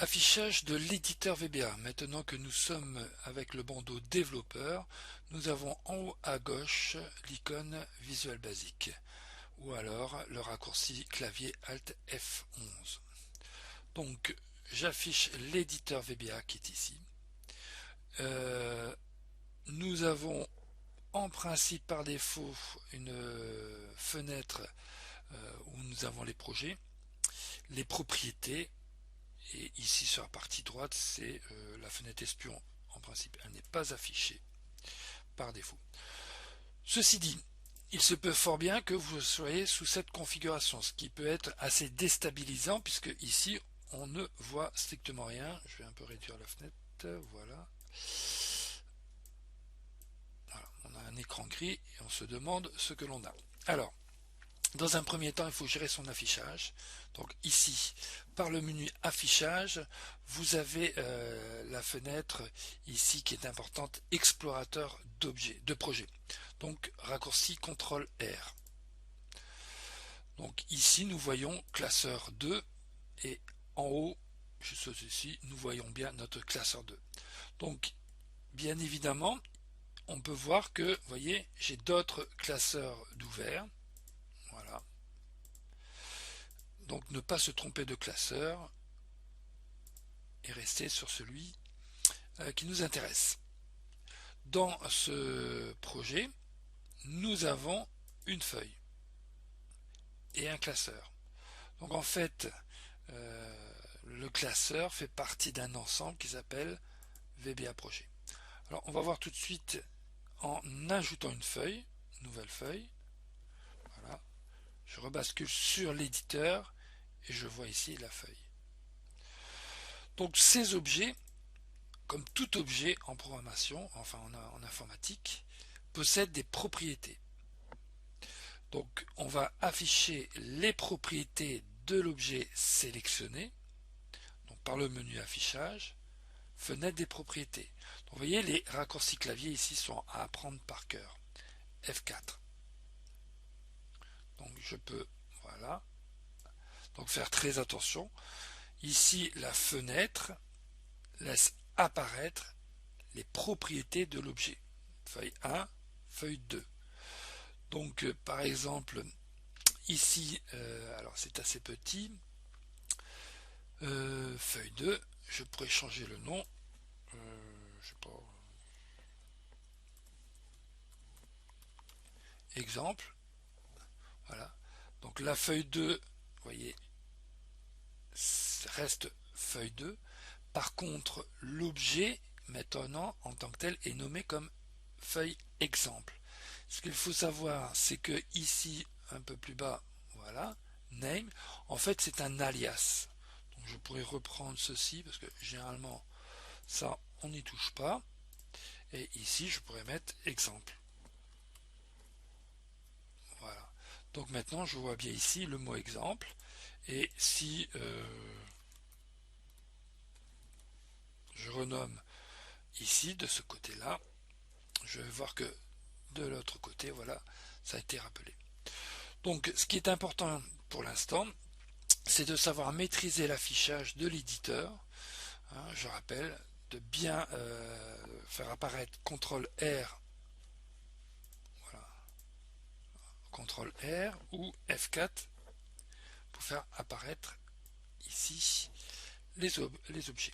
Affichage de l'éditeur VBA. Maintenant que nous sommes avec le bandeau développeur, nous avons en haut à gauche l'icône Visual Basic ou alors le raccourci clavier Alt F11. Donc j'affiche l'éditeur VBA qui est ici. Nous avons en principe par défaut une fenêtre où nous avons les projets, les propriétés. Et ici sur la partie droite, c'est la fenêtre espion. En principe, elle n'est pas affichée par défaut. Ceci dit, il se peut fort bien que vous soyez sous cette configuration, ce qui peut être assez déstabilisant puisque ici, on ne voit strictement rien. Je vais un peu réduire la fenêtre, voilà. Voilà, on a un écran gris et on se demande ce que l'on a. Alors, dans un premier temps, il faut gérer son affichage. Donc ici, par le menu affichage, vous avez la fenêtre ici qui est importante, explorateur d'objets, de projets. Donc raccourci CTRL R. Donc ici, nous voyons classeur 2 et en haut, juste ici, nous voyons bien notre classeur 2. Donc, bien évidemment, on peut voir que, vous voyez, j'ai d'autres classeurs d'ouvert. Voilà. Donc ne pas se tromper de classeur et rester sur celui qui nous intéresse. Dans ce projet, nous avons une feuille et un classeur. Donc en fait, le classeur fait partie d'un ensemble qui s'appelle VBA Projet. Alors on va voir tout de suite en ajoutant une feuille, nouvelle feuille. Voilà. Je rebascule sur l'éditeur et je vois ici la feuille. Donc ces objets, comme tout objet en programmation, enfin en informatique, possèdent des propriétés. Donc on va afficher les propriétés de l'objet sélectionné, donc par le menu affichage, fenêtre des propriétés. Donc vous voyez, les raccourcis clavier ici sont à apprendre par cœur. F4. Donc je peux, voilà, donc faire très attention. Ici, la fenêtre laisse apparaître les propriétés de l'objet. Feuille 1, feuille 2. Donc par exemple, ici, alors c'est assez petit, feuille 2, je pourrais changer le nom, je sais pas, exemple, voilà. Donc la feuille 2, vous voyez, reste feuille 2. Par contre, l'objet, maintenant, en tant que tel, est nommé comme feuille exemple. Ce qu'il faut savoir, c'est que ici, un peu plus bas, voilà, name, en fait, c'est un alias. Donc, je pourrais reprendre ceci, parce que généralement, ça, on n'y touche pas. Et ici, je pourrais mettre exemple. Voilà. Donc maintenant, je vois bien ici le mot exemple. Et si je renomme ici, de ce côté-là, je vais voir que de l'autre côté, voilà, ça a été rappelé. Donc, ce qui est important pour l'instant, c'est de savoir maîtriser l'affichage de l'éditeur. Hein, je rappelle, de bien faire apparaître CTRL R, voilà, CTRL R ou F4 pour faire apparaître ici les objets.